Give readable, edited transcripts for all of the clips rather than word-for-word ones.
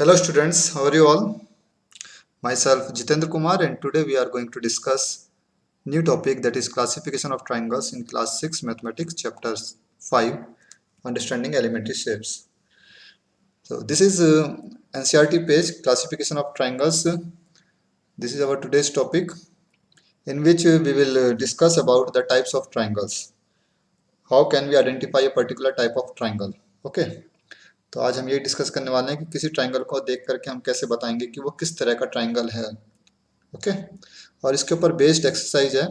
Hello students, how are you all? Myself Jitendra Kumar and today we are going to discuss new topic that is classification of triangles in class 6 mathematics chapter 5 understanding elementary shapes. So this is NCERT page classification of triangles. This is our today's topic in which we will discuss about the types of triangles. How can we identify a particular type of triangle? Okay. तो आज हम ये discuss करने वाले हैं कि किसी triangle को देख करके हम कैसे बताएंगे कि वो किस तरह का ट्राइंगल है। ओके और इसके ऊपर बेस्ड एक्सरसाइज है,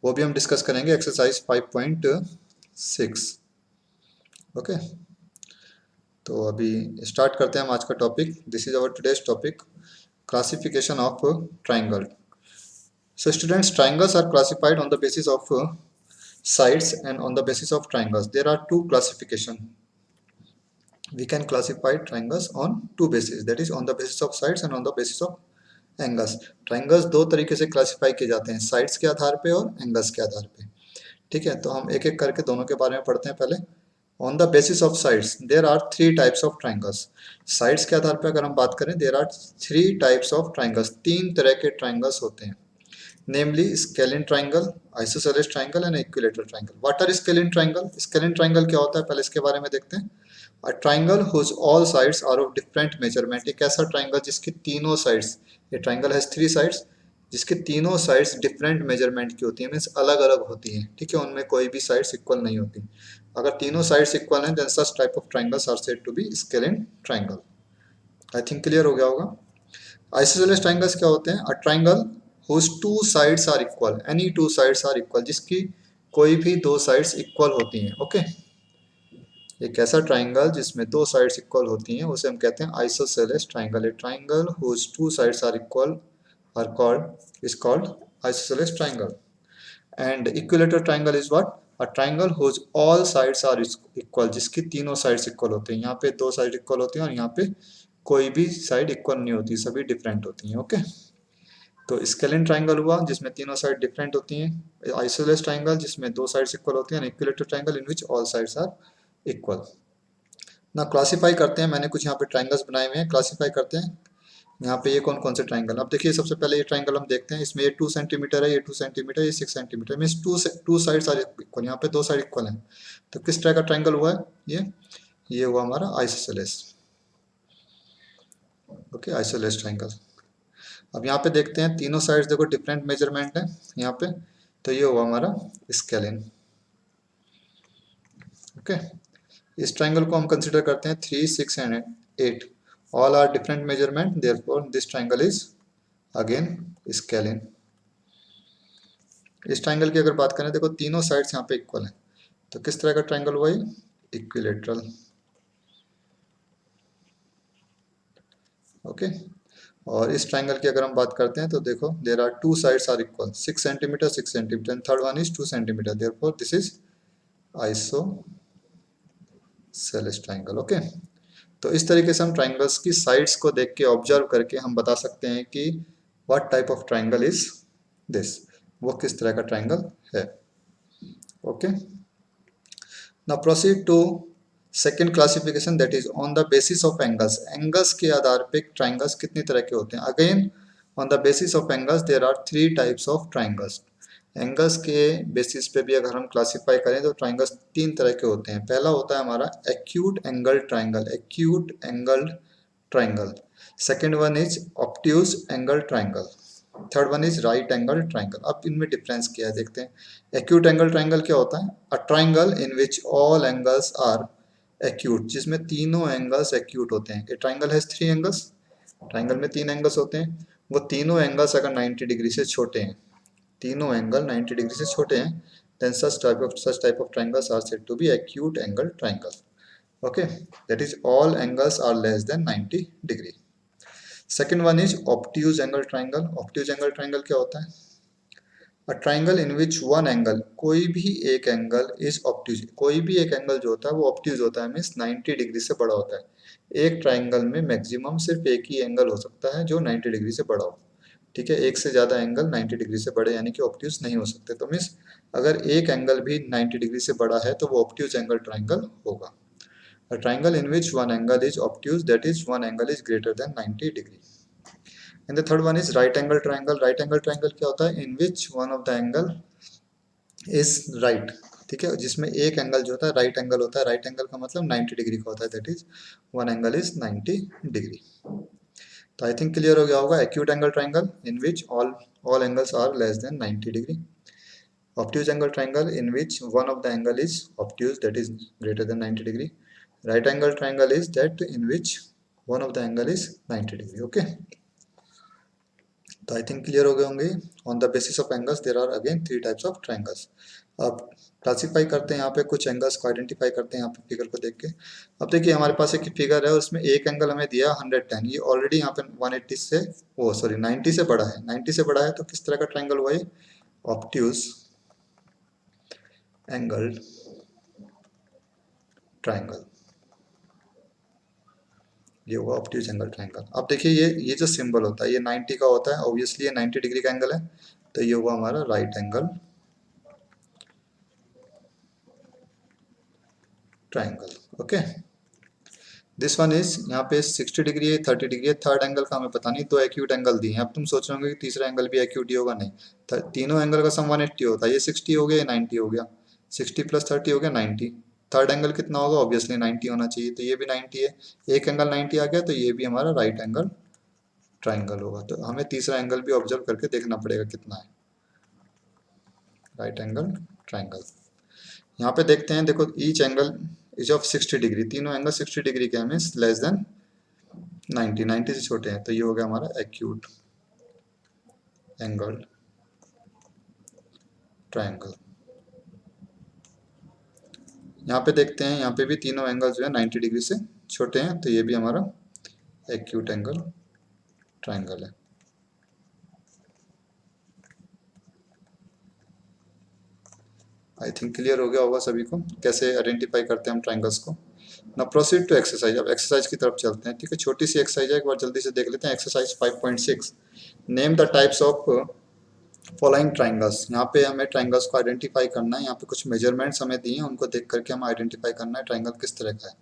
वो भी हम डिस्कस करेंगे, एक्सरसाइज 5.6। ओके तो अभी स्टार्ट करते हैं हम आज का topic. This is our today's topic, classification of triangle. So students, triangles are classified on the basis of sides and on the basis of triangles. There are two classification. We can classify triangles on two bases, that is on the basis of sides and on the basis of angles. Triangles दो तरीके से classify किए जाते हैं, sides के आधार पे और एंगल्स के आधार पे। ठीक है, तो हम एक एक करके दोनों के बारे में पढ़ते हैं। पहले on the basis of sides there are three types of triangles. Sides के आधार पे अगर हम बात करें, there are three types of triangles, तीन तरह के ट्राइंगल्स होते हैं, namely scalene triangle, isosceles triangle and equilateral triangle. What are scalene triangle? Scalene triangle क्या होता है, पहले इसके बारे में देखते हैं। A triangle whose all sides are of different measurement. एक ऐसा ट्राइंगल जिसकी तीनों साइड्स, ये ट्राइंगल हैज थ्री साइड्स, जिसकी तीनों साइड्स डिफरेंट मेजरमेंट की होती है, मीन्स अलग अलग होती हैं। ठीक है, उनमें कोई भी साइड्स इक्वल नहीं होती। अगर तीनों साइड्स इक्वल हैं, then such type of triangles are said to be scalene triangle. I think clear हो गया होगा। आइसोसेलेस ट्राइंगल्स क्या होते हैं? A triangle whose two sides are equal, any two sides are equal, जिसकी कोई भी दो साइड्स इक्वल होती हैं। ओके एक ऐसा ट्राइंगल जिसमें दो साइड्स इक्वल होती हैं उसे हम कहते हैं isosceles triangle. A triangle whose two sides are equal are called is called isosceles triangle. And equilateral triangle is what? A triangle whose all sides are equal, जिसकी तीनों साइड्स इक्वल होते हैं। यहाँ पे दो साइड इक्वल होती हैं और यहाँ पे कोई भी साइड इक्वल नहीं होती, सभी डिफरेंट होती हैं। ओके तो स्केलिन ट्राइंगल हुआ जिसमें तीनों साइड डिफरेंट होती हैं, आइसोसेलेस ट्राइंगल जिसमें दो साइड्स इक्वल होती हैं, equilateral triangle in which all sides are equal. ना क्लासिफाई करते हैं, मैंने कुछ यहाँ पे ट्राइंगल्स बनाए हुए हैं, क्लासिफाई करते हैं। यहाँ पे ये कौन कौन से ट्राइंगल, अब देखिए सबसे पहले ये ट्राइंगल हम देखते हैं। इसमें ये 2 सेंटीमीटर है, ये 2 सेंटीमीटर, ये 6 centimetre, means two sides are equal. यहाँ पे दो साइड इक्वल हैं, तो किस तरह का ट्राइंगल हुआ है? ये हुआ हमारा आइसोसेलेस। Okay isosceles triangle. अब यहाँ पे देखते हैं, तीनों साइड्स देखो डिफरेंट मेजरमेंट है यहाँ पे, तो ये हुआ हमारा स्केलिन। ओके इस ट्राइंगल को हम कंसिडर करते हैं 3, 6 and 8, all are different measurement, therefore this triangle is again scalene. इस ट्राइंगल की अगर बात करें, देखो तीनों साइड्स यहाँ पे इक्वल हैं, तो किस तरह का ट्राइंगल हुआ ये? इक्विलेटरल। ओके और इस ट्राइंगल की अगर हम बात करते हैं, तो देखो there are two sides are equal, 6 centimetre 6 centimetre, and third one is 2 centimetre, therefore this is isosceles triangle. Okay तो इस तरीके से हम ट्राइंगल्स की साइड्स को देख के, ऑब्जर्व करके हम बता सकते हैं कि what type of triangle is this, वो किस तरह का ट्राइंगल है। Okay now proceed to second classification, that is on the basis of angles. Angles के आधार पे ट्राइंगल्स कितनी तरह के होते हैं? Again on the basis of angles there are three types of triangles. Angles के बेसिस पे भी अगर हम क्लासिफाई करें, तो ट्राइंगल्स तीन तरह के होते हैं। पहला होता है हमारा acute angle triangle, acute angle triangle. Second one is obtuse angle triangle, third one is right angle triangle. अब इनमें डिफरेंस क्या है देखते हैं। एक्यूट एंगल ट्राइंगल क्या होता है? A triangle in which all angles are acute, जिसमें तीनों एंगल्स एक्यूट होते हैं। A triangle has three angles, triangle में तीन एंगल्स होते हैं, वो तीनों एंगल्स अगर 90 डिग्री से छोटे हैं, तीनों एंगल 90 डिग्री से छोटे हैं, then such type of triangles are said to be acute angle triangle. Okay, that is all angles are less than 90 degree. Second one is obtuse angle triangle. Obtuse angle triangle क्या होता है? A triangle in which one angle, कोई भी एक angle is obtuse, कोई भी एक angle जो होता है वो obtuse होता है, मीन्स 90 डिग्री से बड़ा होता है। एक ट्राइंगल में मैक्सिमम सिर्फ एक ही एंगल हो सकता है जो 90 डिग्री से बड़ा हो। ठीक है, एक से ज़्यादा एंगल 90 डिग्री से बड़े यानी कि ऑब्ट्यूज नहीं हो सकते। तो मीन्स अगर एक एंगल भी 90 डिग्री से बड़ा है तो वो ऑब्ट्यूज एंगल ट्राइंगल होगा। A triangle in which one angle is obtuse, that is one angle is greater than 90 degree. And the third one is right angle triangle. Right angle triangle क्या होता है? In which one of the angle is right. ठीक है, जिसमें एक angle जो होता है राइट एंगल होता है. राइट एंगल का मतलब 90 डिग्री का होता है, that is one angle is 90 degree. तो आई थिंक क्लियर हो गया होगा. Acute angle triangle in which all angles are less than 90 degree. Obtuse angle triangle in which one of the angle is obtuse, that is greater than 90 degree. Right angle triangle is that in which one of the angle is 90 degree. Okay, तो आई think clear हो गए होंगे. On the basis of angles there are again three types of triangles. अब classify करते हैं यहाँ पे, कुछ एंगल्स को आइडेंटिफाई करते हैं यहाँ पे फिगर को देख के. अब देखिए हमारे पास एक फिगर है, उसमें एक एंगल हमें दिया 110. ये ऑलरेडी यहाँ पे 180 से 90 से बड़ा है. 90 से बड़ा है तो किस तरह का ट्रायंगल हुआ ये? Obtuse angle triangle. ये हुआ ऑब्ट्यूज एंगल ट्रायंगल. अब देखिए ये जो सिंबल होता है ये 90 का होता है. ऑब्वियसली ये 90 डिग्री का एंगल है, तो ये हुआ हमारा right angle triangle. Okay, this one is यहाँ पे 60 डिग्री है, 30 डिग्री है. थर्ड एंगल का हमें पता नहीं, दो एक्यूट एंगल दिए हैं. अब तुम सोच रहे होंगे कि तीसरा एंगल भी एक्यूट ही होगा. नहीं, तीनों एंगल का सम 180 होता है. ये 60 हो गया, ये 90 हो गया. 60 प्लस 30 हो गया 90. थर्ड एंगल कितना होगा? ऑब्वियसली 90 होना चाहिए, तो ये भी 90 है. एक एंगल 90 आ गया, तो ये भी हमारा राइट एंगल ट्राइंगल होगा. तो हमें तीसरा एंगल भी ऑब्जर्व करके देखना पड़ेगा कितना है. राइट एंगल ट्राइंगल यहाँ पे देखते हैं. देखो each angle is of 60 degree. तीनों एंगल 60 डिग्री के हमें लेस देन 90 से छोटे हैं, तो ये हो गया हमारा एक्यूट एंगल ट्रायंगल. यहाँ पे देखते हैं, यहाँ पे भी तीनों एंगल जो है 90 डिग्री से छोटे हैं, तो ये भी हमारा एक्यूट एंगल ट्रायंगल है. आई थिंक क्लियर हो गया होगा सभी को कैसे आइडेंटिफाई करते हैं हम ट्रायंगल्स को. ना प्रोसीड टू एक्सरसाइज. अब एक्सरसाइज की तरफ चलते हैं. ठीक है, छोटी सी एक्सरसाइज है, एक बार जल्दी से देख लेते हैं. Exercise 5.6, name the types of following triangles. यहाँ पे हमें ट्राइंगल्स को आइडेंटिफाई करना है. यहाँ पे कुछ मेजरमेंट्स हमें दिए हैं, उनको देख करके हमें आइडेंटिफाई करना है ट्राइंगल किस तरह का है.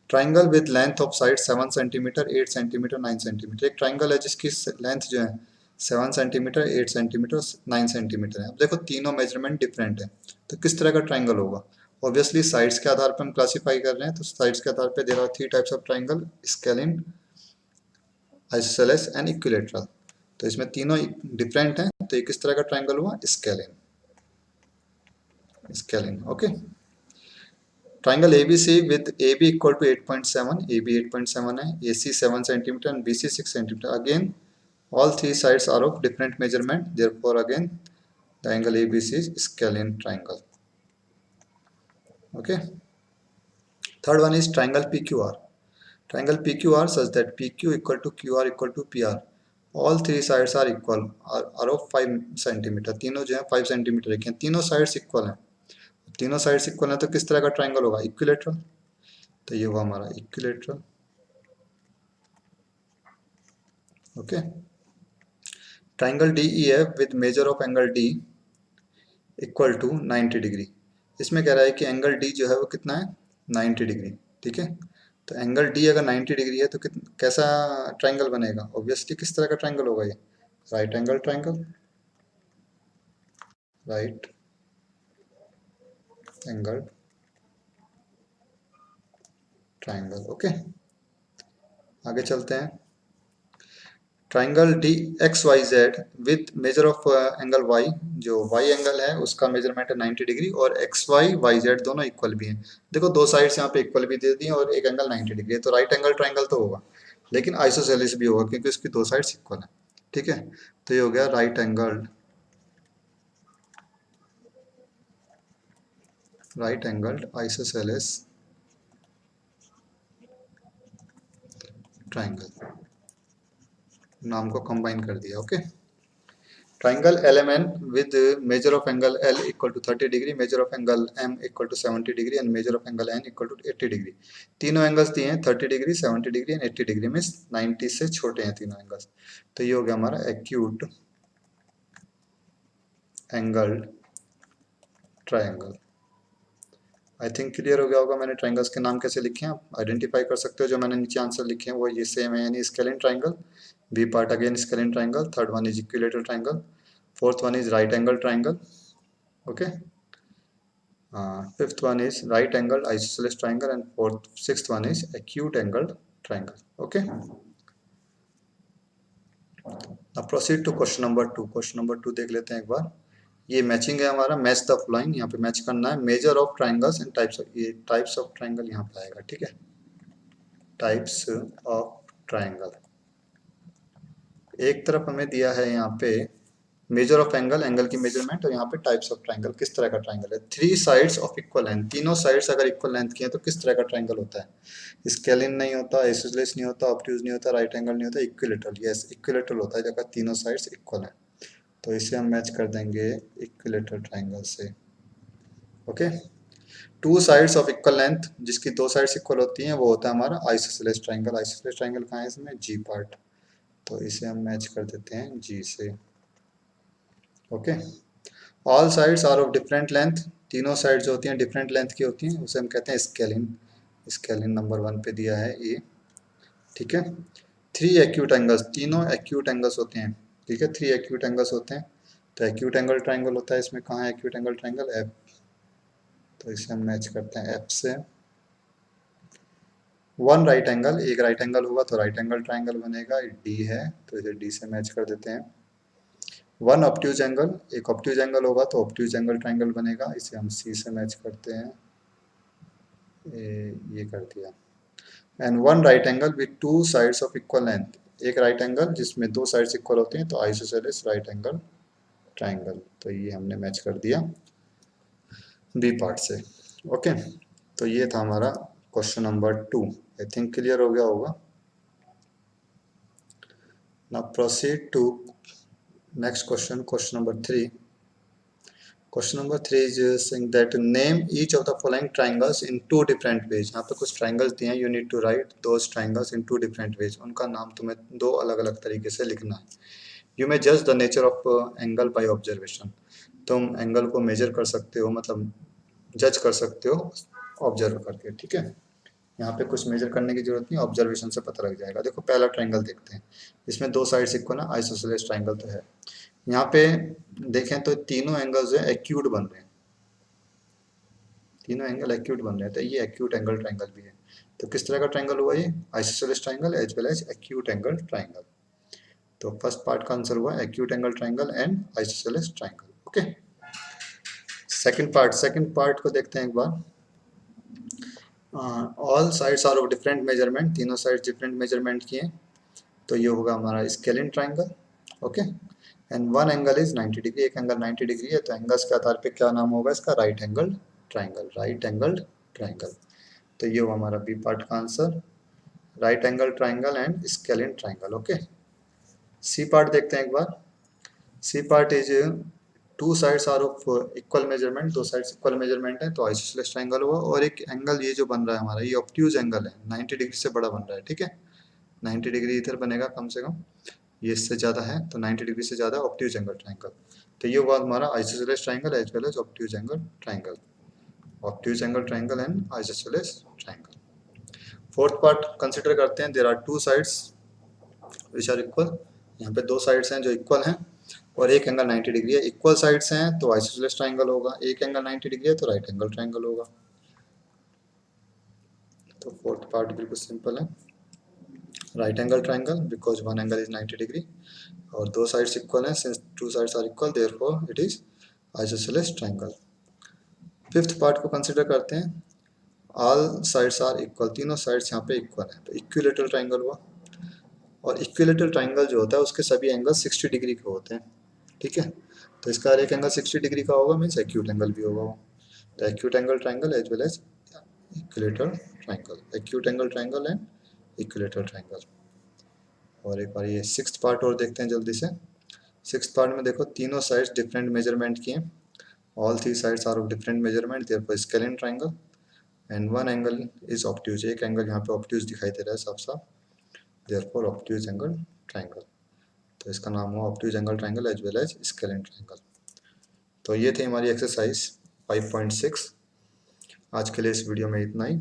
Triangle with length of side 7 centimetre, 8 centimetre, 9 centimetre. एक ट्राइंगल है जिसकी लेंथ जो है 7 सेंटीमीटर, 8 सेंटीमीटर, 9 सेंटीमीटर है. अब देखो तीनों मेजरमेंट डिफरेंट है, तो किस तरह का ट्राइंगल होगा? ऑब्वियसली साइड्स के आधार पर हम क्लासीफाई कर रहे हैं, तो साइड्स के आधार पर there are three types of triangle: scalene, isosceles and equilateral. तो इसमें तीनों डिफरेंट हैं, तो ये किस तरह का ट्राइंगल हुआ? Scalene. Scalene. Okay, triangle ABC with AB equal to 8.7, AB 8.7 है, AC 7 centimetre and BC 6 centimetre. Again all three sides are of different measurement, therefore again the angle ABC is scalene triangle. Okay, third one is triangle PQR. Triangle PQR such that PQ equal to QR equal to PR. All three sides are equal, are of 5 centimetre. तीनों जो है 5 centimetre के हैं, तीनों sides equal हैं. तीनों sides equal है तो किस तरह का ट्राइंगल होगा? इक्विलेटरल. तो ये हुआ हमारा equilateral. Okay, triangle DEF with measure of angle D equal to 90 degree. इसमें कह रहा है कि एंगल D जो है वो कितना है? 90 डिग्री. ठीक है, तो एंगल D अगर 90 डिग्री है तो कैसा ट्राइंगल बनेगा? ऑब्वियसली किस तरह का ट्राइंगल होगा ये? Right angle triangle. Right angle triangle. Okay, आगे चलते हैं. Triangle DXYZ with measure of angle Y. जो Y एंगल है उसका मेजरमेंट है 90 डिग्री, और XY YZ दोनों इक्वल भी हैं. देखो दो साइड्स यहाँ पे इक्वल भी दे दी हैं और एक एंगल 90 डिग्री है, तो राइट एंगल ट्राइंगल तो होगा, लेकिन आइसोसेलेस भी होगा क्योंकि उसकी दो साइड्स इक्वल हैं. ठीक है, तो ये हो गया राइट एंगल्ड आइसोसेलेस ट्राइंगल. नाम को कंबाइन कर दिया. Okay, triangle LMN with measure of angle L equal to 30 degree, measure of angle M equal to 70 degree and measure of angle N equal to 80 degree. तीनों angles दिए हैं 30 degree, 70 degree and 80 degree में 90 से छोटे हैं तीनों angles. तो ये हो गया हमारा acute angle triangle. I think clear हो गया होगा मैंने ट्राइंगल्स के नाम कैसे लिखे हैं, आप आइडेंटिफाई कर सकते हो। जो मैंने नीचे आंसर लिखे हैं वो ये सेम है, यानी scalene triangle, B part again scalene triangle, third one is equilateral triangle, fourth one is right angle triangle, okay, fifth one is right angled isosceles triangle, and sixth one is acute angled triangle, okay. अब proceed to question number two. Question number two देख लेते हैं एक बार। ये matching है हमारा, match the following, यहाँ पे मैच करना है। Measure of triangles and types of, ये टाइप्स ऑफ ट्राइंगल यहाँ पे आएगा, ठीक है, टाइप्स ऑफ ट्राइंगल। एक तरफ हमें दिया है यहाँ पे मेजर ऑफ एंगल, एंगल की मेजरमेंट, और यहाँ पे टाइप्स ऑफ ट्राइंगल, किस तरह का ट्राइंगल है। Three sides of equal length, तीनों साइड्स अगर इक्वल लेंथ की है तो किस तरह का ट्राइंगल होता है। स्केलिन नहीं होता, आइसोसेलेस नहीं होता, ऑब्ट्यूज नहीं होता, राइट एंगल नहीं होता, इक्विलेटरल। यस, इक्विलेटरल होता है जब तीनों साइड्स इक्वल है, तो इसे हम मैच कर देंगे इक्विलेटरल ट्राइंगल से, okay. Two sides of equal length, जिसकी दो साइड्स इक्वल होती हैं, वो होता है हमारा आइसोसेलेस ट्राइंगल। आइसोसेलेस ट्राइंगल कहाँ है इसमें, जी पार्ट, तो इसे हम मैच कर देते हैं जी से, okay. All sides are of different length, तीनों साइड्स जो होती हैं डिफरेंट लेंथ की होती हैं, उसे हम कहते हैं स्केलिन। स्केलिन नंबर वन पे दिया है ये, ठीक है। थ्री एक्यूट एंगल्स, तीनों एक्यूट एंगल्स होते हैं, ठीक है, थ्री एक्यूट एंगल्स होते हैं, तो एक्यूट एंगल ट्राइंगल होता है इसमें। कहाँ है एक्यूट एंगल ट्राइंगल, एफ, तो इसे हम मैच करते हैं एफ से। वन राइट एंगल, एक राइट एंगल होगा तो राइट एंगल ट्राइंगल बनेगा, डी है तो इसे डी से मैच कर देते हैं। वन ऑब्ट्यूज एंगल, एक ऑब्ट्यूज एंगल होगा तो ऑब्ट्यूज एंगल ट्राइंगल बनेगा, इसे हम सी से मैच करते हैं, ये कर दिया। And one right angle with two sides of equal length, एक राइट एंगल जिसमें दो साइड्स इक्वल होते हैं, तो आइसोसेलेस राइट एंगल ट्राइंगल, तो ये हमने मैच कर दिया बी पार्ट से, ओके। तो ये था हमारा question number two, I think clear हो गया होगा। Now proceed to next question, question number three. Question number three is saying that name each of the following triangles in two different ways. यहाँ पे कुछ ट्राइंगल्स दिए हैं, you need to write those triangles in two different ways, उनका नाम तुम्हें दो अलग अलग तरीके से लिखना है। यू मे जज the nature of angle by observation, तुम एंगल को मेजर कर सकते हो, मतलब जज कर सकते हो ऑब्जर्व करके, ठीक है। यहाँ पे कुछ मेजर करने की जरूरत नहीं, ऑब्जर्वेशन से पता लग जाएगा। देखो पहला ट्राइंगल देखते हैं, इसमें दो साइड्स इक्वल है, आइसोसेलेस ट्राइंगल तो है। यहाँ पे देखें तो तीनों एंगल्स जो है एक्यूट बन रहे हैं, तीनों एंगल एक्यूट बन रहे हैं, तो ये एक्यूट एंगल ट्राइंगल भी है। तो किस तरह का ट्राइंगल हुआ ये, isosceles triangle as well as acute angle triangle. तो फर्स्ट पार्ट का आंसर हुआ acute angle triangle and isosceles triangle, okay. Second part को देखते हैं एक बार। All sides are of different measurement, तीनों साइड्स डिफरेंट मेजरमेंट की हैं, तो ये होगा हमारा scalene triangle, okay. And one angle is 90 degree, एक एंगल 90 डिग्री है, तो एंगल्स के आधार पे क्या नाम होगा इसका, right angle triangle, right angle triangle. तो ये हुआ हमारा बी पार्ट का answer, right angle triangle and scalene triangle, okay. C part देखते हैं एक बार। C part is two sides are of equal measurement, दो साइड्स इक्वल मेजरमेंट है, तो आइसोसेलेस ट्राइंगल हुआ। और एक एंगल ये जो बन रहा है हमारा, ये ऑब्ट्यूज एंगल है, 90 डिग्री से बड़ा बन रहा है, ठीक है, 90 डिग्री इधर बनेगा कम से कम, ये इससे ज़्यादा है, तो 90 डिग्री से ज़्यादा ऑब्ट्यूज एंगल ट्राइंगल। तो ये हुआ हमारा isosceles triangle as well as obtuse angle triangle, obtuse angle triangle and isosceles triangle. Fourth part consider करते हैं, there are two sides which are equal, यहाँ पे दो साइड्स हैं जो इक्वल हैं, और एक एंगल 90 डिग्री है। इक्वल साइड्स हैं तो आइसोसेलेस ट्राइंगल होगा, एक एंगल 90 डिग्री है तो राइट एंगल ट्राइंगल होगा। तो फोर्थ पार्ट बिल्कुल सिंपल है, right angle triangle because one angle is 90 degree, और दो साइड्स इक्वल हैं, since two sides are equal therefore it is isosceles triangle. Fifth part को कंसिडर करते हैं, ऑल साइड्स आर इक्वल, तीनों साइड्स यहाँ पे इक्वल हैं, तो इक्विलेटरल ट्राइंगल हुआ। और इक्विलेटरल ट्राइंगल जो होता है उसके सभी एंगल 60 डिग्री के होते हैं, ठीक है। तो इसका एक एंगल 60 डिग्री का होगा, मीन्स एक्यूट एंगल भी होगा वो। तो acute angle triangle as well as equilateral triangle, acute angle triangle and equilateral triangle. और एक बार ये सिक्स्थ पार्ट और देखते हैं जल्दी से। सिक्स्थ पार्ट में देखो तीनों साइड्स डिफरेंट मेजरमेंट की हैं, all three sides are of different measurement, therefore scalene triangle and one angle is obtuse, एक एंगल यहाँ पे ऑब्ट्यूज दिखाई दे रहा है साफ साफ, देयरफॉर ऑब्ट्यूज एंगल ट्राइंगल। तो इसका नाम हुआ obtuse angle triangle as well as scalene triangle. तो ये थी हमारी एक्सरसाइज 5.6। आज के लिए इस वीडियो में इतना ही।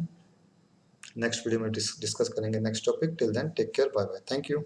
नेक्स्ट वीडियो में डिस्कस करेंगे next topic. Till then take care, bye bye, thank you.